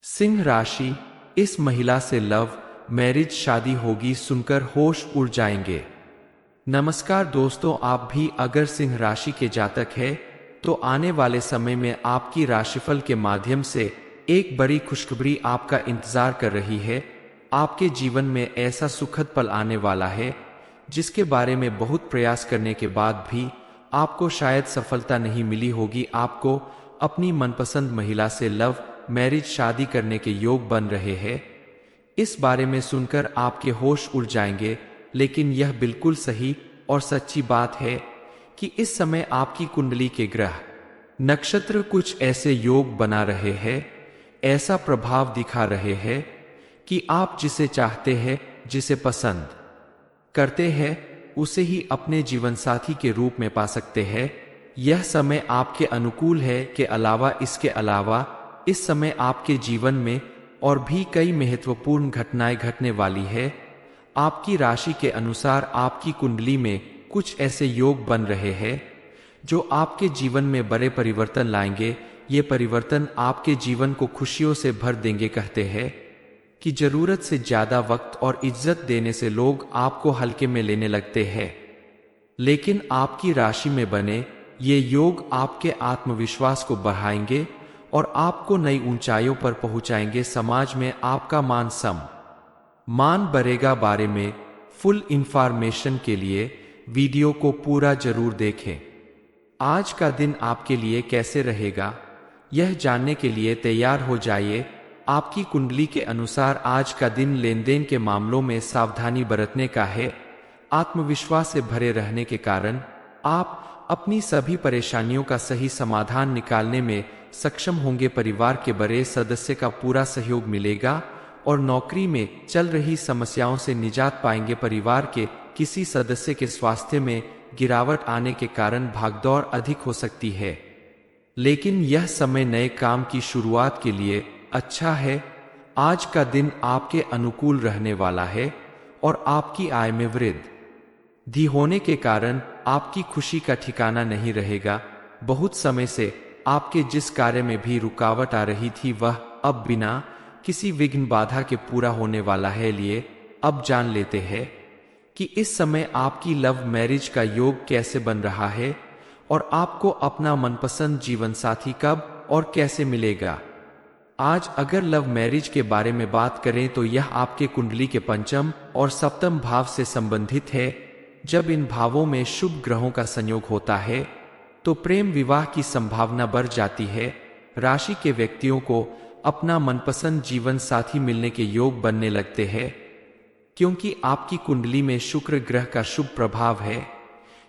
सिंह राशि, इस महिला से लव मैरिज शादी होगी सुनकर होश उड़ जाएंगे। नमस्कार दोस्तों, आप भी अगर सिंह राशि के जातक हैं तो आने वाले समय में आपकी राशिफल के माध्यम से एक बड़ी खुशखबरी आपका इंतजार कर रही है। आपके जीवन में ऐसा सुखद पल आने वाला है जिसके बारे में बहुत प्रयास करने के बाद भी आपको शायद सफलता नहीं मिली होगी। आपको अपनी मनपसंद महिला से लव मैरिज शादी करने के योग बन रहे हैं। इस बारे में सुनकर आपके होश उड़ जाएंगे, लेकिन यह बिल्कुल सही और सच्ची बात है कि इस समय आपकी कुंडली के ग्रह नक्षत्र कुछ ऐसे योग बना रहे हैं, ऐसा प्रभाव दिखा रहे हैं कि आप जिसे चाहते हैं, जिसे पसंद करते हैं, उसे ही अपने जीवन साथी के रूप में पा सकते हैं। यह समय आपके अनुकूल है के अलावा इसके अलावा इस समय आपके जीवन में और भी कई महत्वपूर्ण घटनाएं घटने वाली है। आपकी राशि के अनुसार आपकी कुंडली में कुछ ऐसे योग बन रहे हैं जो आपके जीवन में बड़े परिवर्तन लाएंगे। ये परिवर्तन आपके जीवन को खुशियों से भर देंगे। कहते हैं कि जरूरत से ज्यादा वक्त और इज्जत देने से लोग आपको हल्के में लेने लगते हैं, लेकिन आपकी राशि में बने ये योग आपके आत्मविश्वास को बढ़ाएंगे और आपको नई ऊंचाइयों पर पहुंचाएंगे। समाज में आपका मान बढ़ेगा। बारे में फुल इंफॉर्मेशन के लिए वीडियो को पूरा जरूर देखें। आज का दिन आपके लिए कैसे रहेगा, यह जानने के लिए तैयार हो जाइए। आपकी कुंडली के अनुसार आज का दिन लेन देन के मामलों में सावधानी बरतने का है। आत्मविश्वास से भरे रहने के कारण आप अपनी सभी परेशानियों का सही समाधान निकालने में सक्षम होंगे। परिवार के बड़े सदस्य का पूरा सहयोग मिलेगा और नौकरी में चल रही समस्याओं से निजात पाएंगे। परिवार के किसी सदस्य के स्वास्थ्य में गिरावट आने के कारण भागदौड़ अधिक हो सकती है, लेकिन यह समय नए काम की शुरुआत के लिए अच्छा है। आज का दिन आपके अनुकूल रहने वाला है और आपकी आय में वृद्धि होने के कारण आपकी खुशी का ठिकाना नहीं रहेगा। बहुत समय से आपके जिस कार्य में भी रुकावट आ रही थी वह अब बिना किसी विघ्न बाधा के पूरा होने वाला है। लिए अब जान लेते हैं कि इस समय आपकी लव मैरिज का योग कैसे बन रहा है और आपको अपना मनपसंद जीवन साथी कब और कैसे मिलेगा। आज अगर लव मैरिज के बारे में बात करें तो यह आपके कुंडली के पंचम और सप्तम भाव से संबंधित है। जब इन भावों में शुभ ग्रहों का संयोग होता है तो प्रेम विवाह की संभावना बढ़ जाती है। राशि के व्यक्तियों को अपना मनपसंद जीवन साथी मिलने के योग बनने लगते हैं, क्योंकि आपकी कुंडली में शुक्र ग्रह का शुभ प्रभाव है,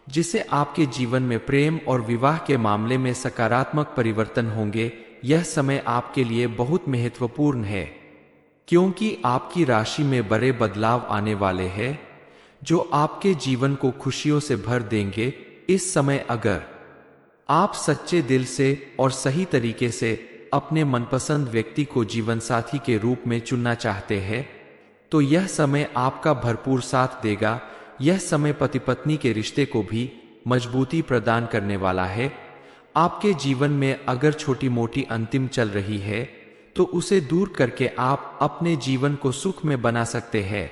जिसे आपके जीवन में प्रेम और विवाह के मामले में सकारात्मक परिवर्तन होंगे। यह समय आपके लिए बहुत महत्वपूर्ण है, क्योंकि आपकी राशि में बड़े बदलाव आने वाले हैं जो आपके जीवन को खुशियों से भर देंगे। इस समय अगर आप सच्चे दिल से और सही तरीके से अपने मनपसंद व्यक्ति को जीवन साथी के रूप में चुनना चाहते हैं तो यह समय आपका भरपूर साथ देगा। यह समय पति पत्नी के रिश्ते को भी मजबूती प्रदान करने वाला है। आपके जीवन में अगर छोटी मोटी अंतिम चल रही है तो उसे दूर करके आप अपने जीवन को सुख में बना सकते हैं।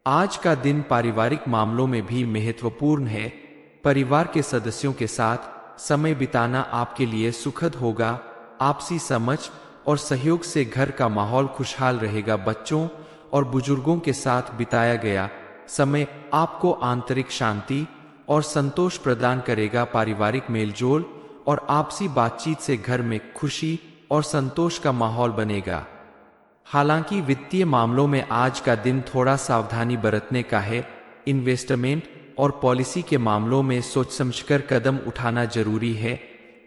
आज का दिन पारिवारिक मामलों में भी महत्वपूर्ण है। परिवार के सदस्यों के साथ समय बिताना आपके लिए सुखद होगा। आपसी समझ और सहयोग से घर का माहौल खुशहाल रहेगा। बच्चों और बुजुर्गों के साथ बिताया गया समय आपको आंतरिक शांति और संतोष प्रदान करेगा। पारिवारिक मेलजोल और आपसी बातचीत से घर में खुशी और संतोष का माहौल बनेगा। हालांकि वित्तीय मामलों में आज का दिन थोड़ा सावधानी बरतने का है। इन्वेस्टमेंट और पॉलिसी के मामलों में सोच समझकर कदम उठाना जरूरी है।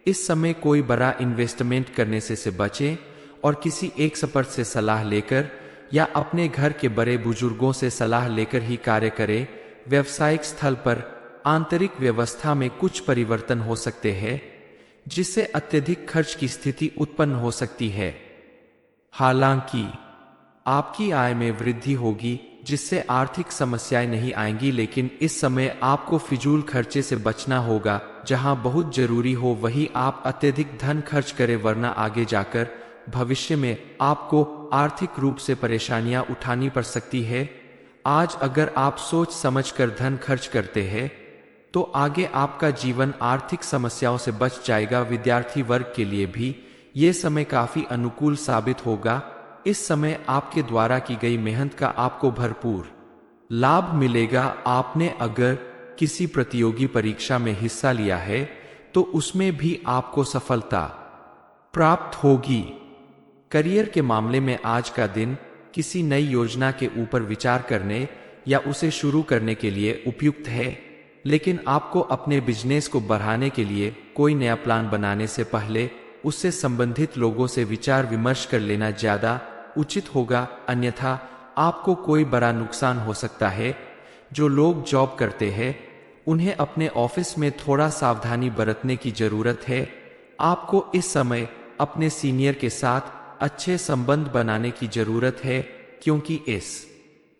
इस समय कोई बड़ा इन्वेस्टमेंट करने से बचें और किसी एक एक्सपर्ट से सलाह लेकर या अपने घर के बड़े बुजुर्गों से सलाह लेकर ही कार्य करें। व्यवसायिक स्थल पर आंतरिक व्यवस्था में कुछ परिवर्तन हो सकते हैं, जिससे अत्यधिक खर्च की स्थिति उत्पन्न हो सकती है। हालांकि आपकी आय में वृद्धि होगी, जिससे आर्थिक समस्याएं नहीं आएंगी, लेकिन इस समय आपको फिजूल खर्चे से बचना होगा। जहां बहुत जरूरी हो वहीं आप अत्यधिक धन खर्च करें, वरना आगे जाकर भविष्य में आपको आर्थिक रूप से परेशानियां उठानी पड़ सकती है। आज अगर आप सोच समझकर धन खर्च करते हैं तो आगे आपका जीवन आर्थिक समस्याओं से बच जाएगा। विद्यार्थी वर्ग के लिए भी ये समय काफी अनुकूल साबित होगा। इस समय आपके द्वारा की गई मेहनत का आपको भरपूर लाभ मिलेगा। आपने अगर किसी प्रतियोगी परीक्षा में हिस्सा लिया है तो उसमें भी आपको सफलता प्राप्त होगी। करियर के मामले में आज का दिन किसी नई योजना के ऊपर विचार करने या उसे शुरू करने के लिए उपयुक्त है, लेकिन आपको अपने बिजनेस को बढ़ाने के लिए कोई नया प्लान बनाने से पहले उससे संबंधित लोगों से विचार विमर्श कर लेना ज्यादा उचित होगा, अन्यथा आपको कोई बड़ा नुकसान हो सकता है। जो लोग जॉब करते हैं उन्हें अपने ऑफिस में थोड़ा सावधानी बरतने की जरूरत है। आपको इस समय अपने सीनियर के साथ अच्छे संबंध बनाने की जरूरत है, क्योंकि इस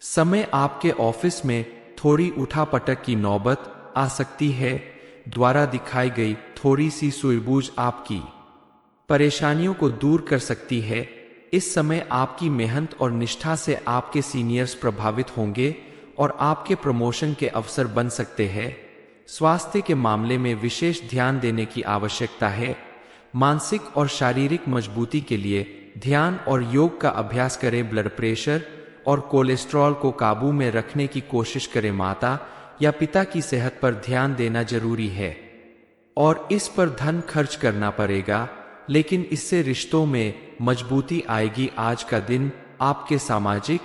समय आपके ऑफिस में थोड़ी उठापटक की नौबत आ सकती है। द्वारा दिखाई गई थोड़ी सी सूझबूझ आपकी परेशानियों को दूर कर सकती है। इस समय आपकी मेहनत और निष्ठा से आपके सीनियर्स प्रभावित होंगे और आपके प्रमोशन के अवसर बन सकते हैं। स्वास्थ्य के मामले में विशेष ध्यान देने की आवश्यकता है। मानसिक और शारीरिक मजबूती के लिए ध्यान और योग का अभ्यास करें। ब्लड प्रेशर और कोलेस्ट्रॉल को काबू में रखने की कोशिश करें। माता या पिता की सेहत पर ध्यान देना जरूरी है और इस पर धन खर्च करना पड़ेगा, लेकिन इससे रिश्तों में मजबूती आएगी। आज का दिन आपके सामाजिक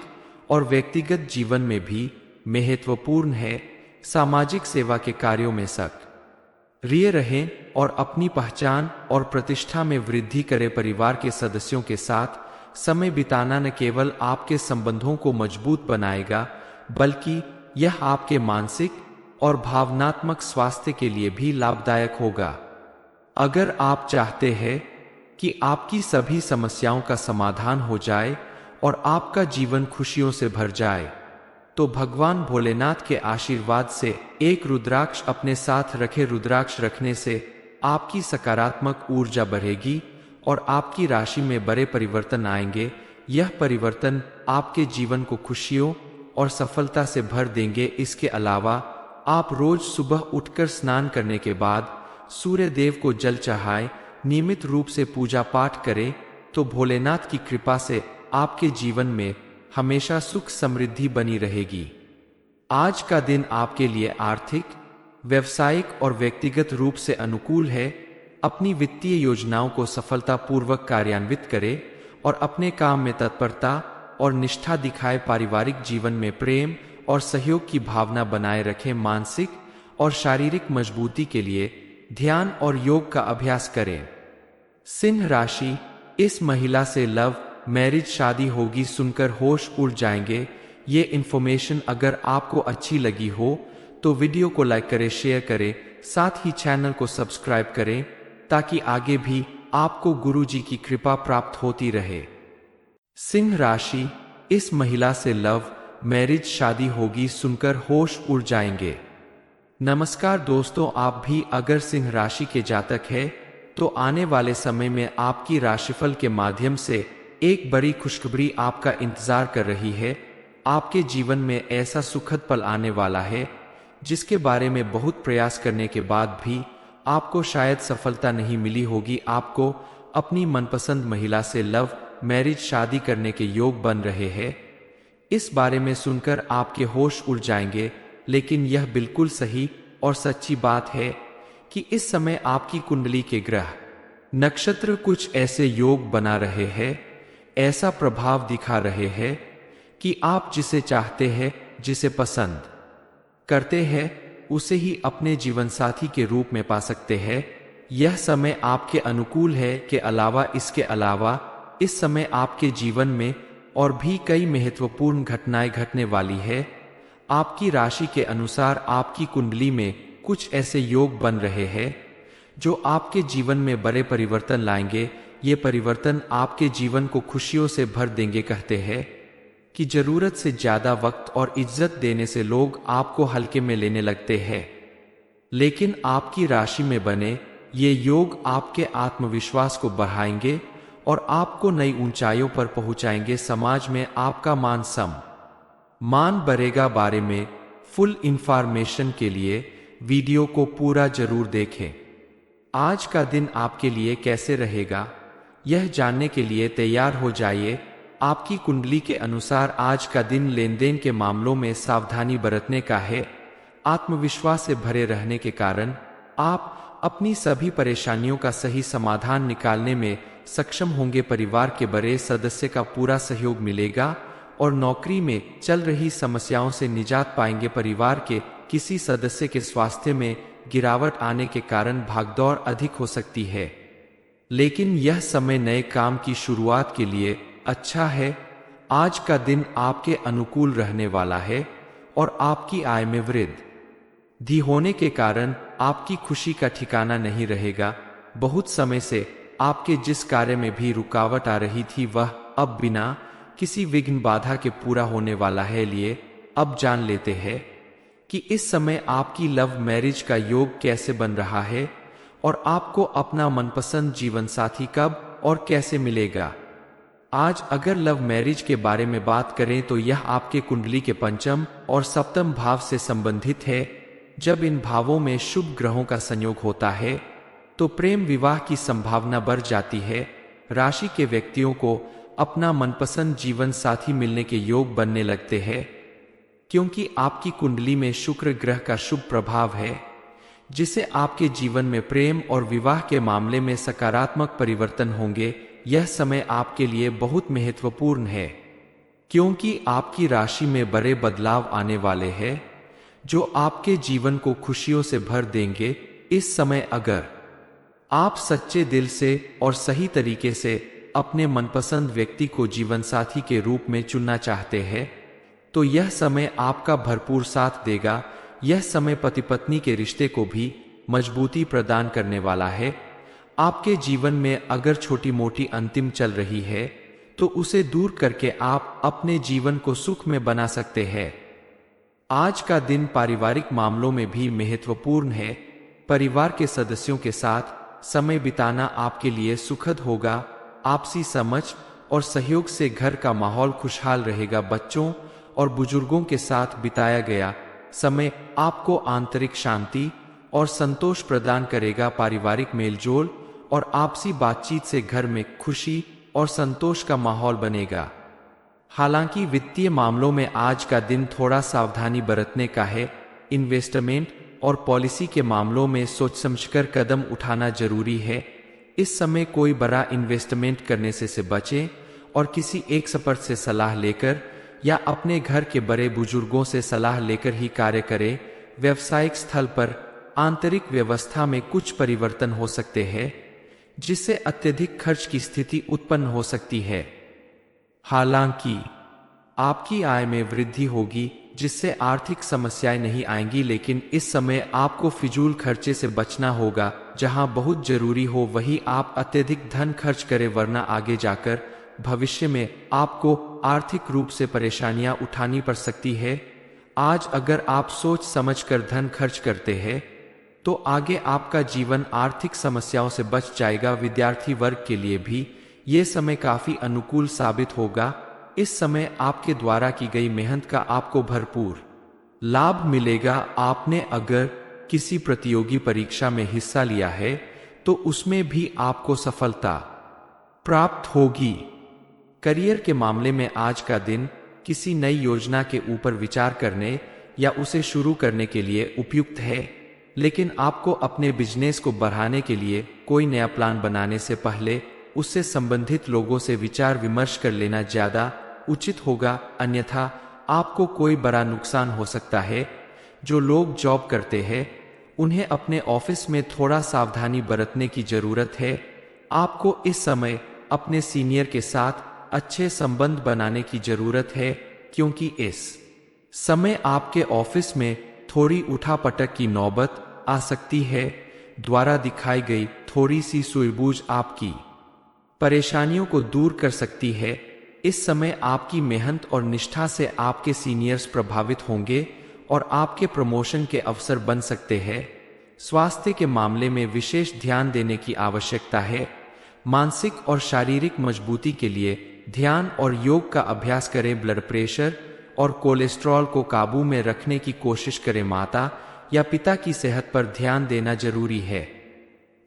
और व्यक्तिगत जीवन में भी महत्वपूर्ण है। सामाजिक सेवा के कार्यों में सक्रिय रहें और अपनी पहचान और प्रतिष्ठा में वृद्धि करें। परिवार के सदस्यों के साथ समय बिताना न केवल आपके संबंधों को मजबूत बनाएगा, बल्कि यह आपके मानसिक और भावनात्मक स्वास्थ्य के लिए भी लाभदायक होगा। अगर आप चाहते हैं कि आपकी सभी समस्याओं का समाधान हो जाए और आपका जीवन खुशियों से भर जाए, तो भगवान भोलेनाथ के आशीर्वाद से एक रुद्राक्ष अपने साथ रखें। रुद्राक्ष रखने से आपकी सकारात्मक ऊर्जा बढ़ेगी और आपकी राशि में बड़े परिवर्तन आएंगे। यह परिवर्तन आपके जीवन को खुशियों और सफलता से भर देंगे। इसके अलावा आप रोज सुबह उठकर स्नान करने के बाद सूर्य देव को जल चढ़ाएं, नियमित रूप से पूजा पाठ करें, तो भोलेनाथ की कृपा से आपके जीवन में हमेशा सुख समृद्धि बनी रहेगी। आज का दिन आपके लिए आर्थिक, व्यवसायिक और व्यक्तिगत रूप से अनुकूल है। अपनी वित्तीय योजनाओं को सफलतापूर्वक कार्यान्वित करें और अपने काम में तत्परता और निष्ठा दिखाए। पारिवारिक जीवन में प्रेम और सहयोग की भावना बनाए रखें। मानसिक और शारीरिक मजबूती के लिए ध्यान और योग का अभ्यास करें। सिंह राशि, इस महिला से लव मैरिज शादी होगी सुनकर होश उड़ जाएंगे। ये इन्फॉर्मेशन अगर आपको अच्छी लगी हो तो वीडियो को लाइक करें, शेयर करें, साथ ही चैनल को सब्सक्राइब करें ताकि आगे भी आपको गुरु जी की कृपा प्राप्त होती रहे। सिंह राशि, इस महिला से लव मैरिज शादी होगी सुनकर होश उड़ जाएंगे। नमस्कार दोस्तों, आप भी अगर सिंह राशि के जातक हैं तो आने वाले समय में आपकी राशिफल के माध्यम से एक बड़ी खुशखबरी आपका इंतजार कर रही है। आपके जीवन में ऐसा सुखद पल आने वाला है जिसके बारे में बहुत प्रयास करने के बाद भी आपको शायद सफलता नहीं मिली होगी। आपको अपनी मनपसंद महिला से लव मैरिज शादी करने के योग बन रहे हैं। इस बारे में सुनकर आपके होश उड़ जाएंगे, लेकिन यह बिल्कुल सही और सच्ची बात है कि इस समय आपकी कुंडली के ग्रह नक्षत्र कुछ ऐसे योग बना रहे हैं, ऐसा प्रभाव दिखा रहे हैं कि आप जिसे चाहते हैं, जिसे पसंद करते हैं, उसे ही अपने जीवन साथी के रूप में पा सकते हैं। यह समय आपके अनुकूल है। इसके अलावा इस समय आपके जीवन में और भी कई महत्वपूर्ण घटनाएं घटने वाली है। आपकी राशि के अनुसार आपकी कुंडली में कुछ ऐसे योग बन रहे हैं जो आपके जीवन में बड़े परिवर्तन लाएंगे। ये परिवर्तन आपके जीवन को खुशियों से भर देंगे। कहते हैं कि जरूरत से ज्यादा वक्त और इज्जत देने से लोग आपको हल्के में लेने लगते हैं, लेकिन आपकी राशि में बने ये योग आपके आत्मविश्वास को बढ़ाएंगे और आपको नई ऊंचाइयों पर पहुंचाएंगे। समाज में आपका मान बढ़ेगा। बारे में फुल इंफॉर्मेशन के लिए वीडियो को पूरा जरूर देखें। आज का दिन आपके लिए कैसे रहेगा, यह जानने के लिए तैयार हो जाइए। आपकी कुंडली के अनुसार आज का दिन लेन देन के मामलों में सावधानी बरतने का है। आत्मविश्वास से भरे रहने के कारण आप अपनी सभी परेशानियों का सही समाधान निकालने में सक्षम होंगे। परिवार के बड़े सदस्य का पूरा सहयोग मिलेगा और नौकरी में चल रही समस्याओं से निजात पाएंगे। परिवार के किसी सदस्य के स्वास्थ्य में गिरावट आने के कारण भागदौड़ अधिक हो सकती है, लेकिन यह समय नए काम की शुरुआत के लिए अच्छा है। आज का दिन आपके अनुकूल रहने वाला है और आपकी आय में वृद्धि होने के कारण आपकी खुशी का ठिकाना नहीं रहेगा। बहुत समय से आपके जिस कार्य में भी रुकावट आ रही थी वह अब बिना किसी विघ्न बाधा के पूरा होने वाला है। लिए अब जान लेते हैं कि इस समय आपकी लव मैरिज का योग कैसे बन रहा है और आपको अपना मनपसंद जीवन साथी कब और कैसे मिलेगा। आज अगर लव मैरिज के बारे में बात करें तो यह आपके कुंडली के पंचम और सप्तम भाव से संबंधित है। जब इन भावों में शुभ ग्रहों का संयोग होता है तो प्रेम विवाह की संभावना बढ़ जाती है। राशि के व्यक्तियों को अपना मनपसंद जीवन साथी मिलने के योग बनने लगते हैं, क्योंकि आपकी कुंडली में शुक्र ग्रह का शुभ प्रभाव है, जिसे आपके जीवन में प्रेम और विवाह के मामले में सकारात्मक परिवर्तन होंगे। यह समय आपके लिए बहुत महत्वपूर्ण है, क्योंकि आपकी राशि में बड़े बदलाव आने वाले हैं जो आपके जीवन को खुशियों से भर देंगे। इस समय अगर आप सच्चे दिल से और सही तरीके से अपने मनपसंद व्यक्ति को जीवन साथी के रूप में चुनना चाहते हैं तो यह समय आपका भरपूर साथ देगा। यह समय पति पत्नी के रिश्ते को भी मजबूती प्रदान करने वाला है। आपके जीवन में अगर छोटी मोटी अंतिम चल रही है तो उसे दूर करके आप अपने जीवन को सुख में बना सकते हैं। आज का दिन पारिवारिक मामलों में भी महत्वपूर्ण है। परिवार के सदस्यों के साथ समय बिताना आपके लिए सुखद होगा। आपसी समझ और सहयोग से घर का माहौल खुशहाल रहेगा। बच्चों और बुजुर्गों के साथ बिताया गया समय आपको आंतरिक शांति और संतोष प्रदान करेगा। पारिवारिक मेलजोल और आपसी बातचीत से घर में खुशी और संतोष का माहौल बनेगा। हालांकि वित्तीय मामलों में आज का दिन थोड़ा सावधानी बरतने का है। इन्वेस्टमेंट और पॉलिसी के मामलों में सोच समझकर कदम उठाना जरूरी है। इस समय कोई बड़ा इन्वेस्टमेंट करने से बचें और किसी एक एक्सपर्ट से सलाह लेकर या अपने घर के बड़े बुजुर्गों से सलाह लेकर ही कार्य करें। व्यवसायिक स्थल पर आंतरिक व्यवस्था में कुछ परिवर्तन हो सकते हैं, जिससे अत्यधिक खर्च की स्थिति उत्पन्न हो सकती है। हालांकि आपकी आय में वृद्धि होगी, जिससे आर्थिक समस्याएं नहीं आएंगी, लेकिन इस समय आपको फिजूल खर्चे से बचना होगा। जहां बहुत जरूरी हो वहीं आप अत्यधिक धन खर्च करें, वरना आगे जाकर भविष्य में आपको आर्थिक रूप से परेशानियां उठानी पड़ सकती है। आज अगर आप सोच समझकर धन खर्च करते हैं तो आगे आपका जीवन आर्थिक समस्याओं से बच जाएगा। विद्यार्थी वर्ग के लिए भी ये समय काफी अनुकूल साबित होगा। इस समय आपके द्वारा की गई मेहनत का आपको भरपूर लाभ मिलेगा। आपने अगर किसी प्रतियोगी परीक्षा में हिस्सा लिया है तो उसमें भी आपको सफलता प्राप्त होगी। करियर के मामले में आज का दिन किसी नई योजना के ऊपर विचार करने या उसे शुरू करने के लिए उपयुक्त है, लेकिन आपको अपने बिजनेस को बढ़ाने के लिए कोई नया प्लान बनाने से पहले उससे संबंधित लोगों से विचार विमर्श कर लेना ज्यादा उचित होगा, अन्यथा आपको कोई बड़ा नुकसान हो सकता है। जो लोग जॉब करते हैं उन्हें अपने ऑफिस में थोड़ा सावधानी बरतने की जरूरत है। आपको इस समय अपने सीनियर के साथ अच्छे संबंध बनाने की जरूरत है, क्योंकि इस समय आपके ऑफिस में थोड़ी उठापटक की नौबत आ सकती है। द्वारा दिखाई गई थोड़ी सी सूझबूझ आपकी परेशानियों को दूर कर सकती है। इस समय आपकी मेहनत और निष्ठा से आपके सीनियर्स प्रभावित होंगे और आपके प्रमोशन के अवसर बन सकते हैं। स्वास्थ्य के मामले में विशेष ध्यान देने की आवश्यकता है। मानसिक और शारीरिक मजबूती के लिए ध्यान और योग का अभ्यास करें। ब्लड प्रेशर और कोलेस्ट्रॉल को काबू में रखने की कोशिश करें। माता या पिता की सेहत पर ध्यान देना जरूरी है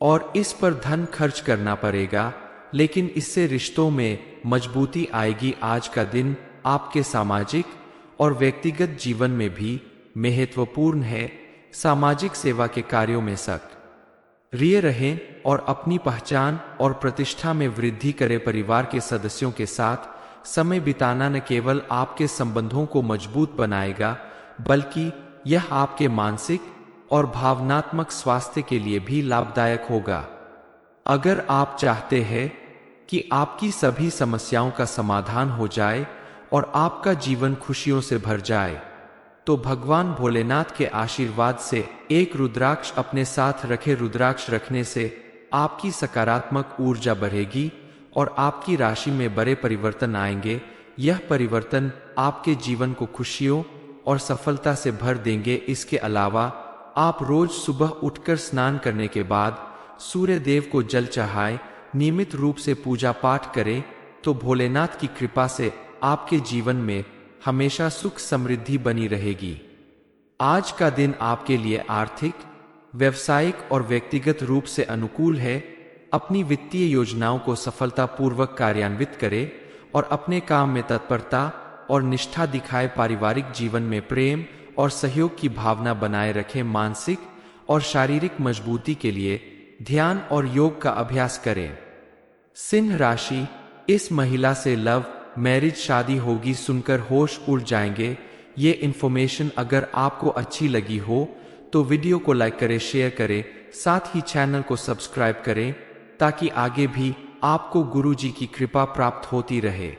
और इस पर धन खर्च करना पड़ेगा, लेकिन इससे रिश्तों में मजबूती आएगी। आज का दिन आपके सामाजिक और व्यक्तिगत जीवन में भी महत्वपूर्ण है। सामाजिक सेवा के कार्यों में सक्रिय रहें और अपनी पहचान और प्रतिष्ठा में वृद्धि करें। परिवार के सदस्यों के साथ समय बिताना न केवल आपके संबंधों को मजबूत बनाएगा, बल्कि यह आपके मानसिक और भावनात्मक स्वास्थ्य के लिए भी लाभदायक होगा। अगर आप चाहते हैं कि आपकी सभी समस्याओं का समाधान हो जाए और आपका जीवन खुशियों से भर जाए, तो भगवान भोलेनाथ के आशीर्वाद से एक रुद्राक्ष अपने साथ रखें। रुद्राक्ष रखने से आपकी सकारात्मक ऊर्जा बढ़ेगी और आपकी राशि में बड़े परिवर्तन आएंगे। यह परिवर्तन आपके जीवन को खुशियों और सफलता से भर देंगे। इसके अलावा आप रोज सुबह उठकर स्नान करने के बाद सूर्य देव को जल चढ़ाएं, नियमित रूप से पूजा पाठ करें, तो भोलेनाथ की कृपा से आपके जीवन में हमेशा सुख समृद्धि बनी रहेगी। आज का दिन आपके लिए आर्थिक, व्यवसायिक और व्यक्तिगत रूप से अनुकूल है। अपनी वित्तीय योजनाओं को सफलतापूर्वक कार्यान्वित करें और अपने काम में तत्परता और निष्ठा दिखाए। पारिवारिक जीवन में प्रेम और सहयोग की भावना बनाए रखें। मानसिक और शारीरिक मजबूती के लिए ध्यान और योग का अभ्यास करें। सिंह राशि, इस महिला से लव मैरिज शादी होगी सुनकर होश उड़ जाएंगे। ये इन्फॉर्मेशन अगर आपको अच्छी लगी हो तो वीडियो को लाइक करें, शेयर करें, साथ ही चैनल को सब्सक्राइब करें ताकि आगे भी आपको गुरुजी की कृपा प्राप्त होती रहे।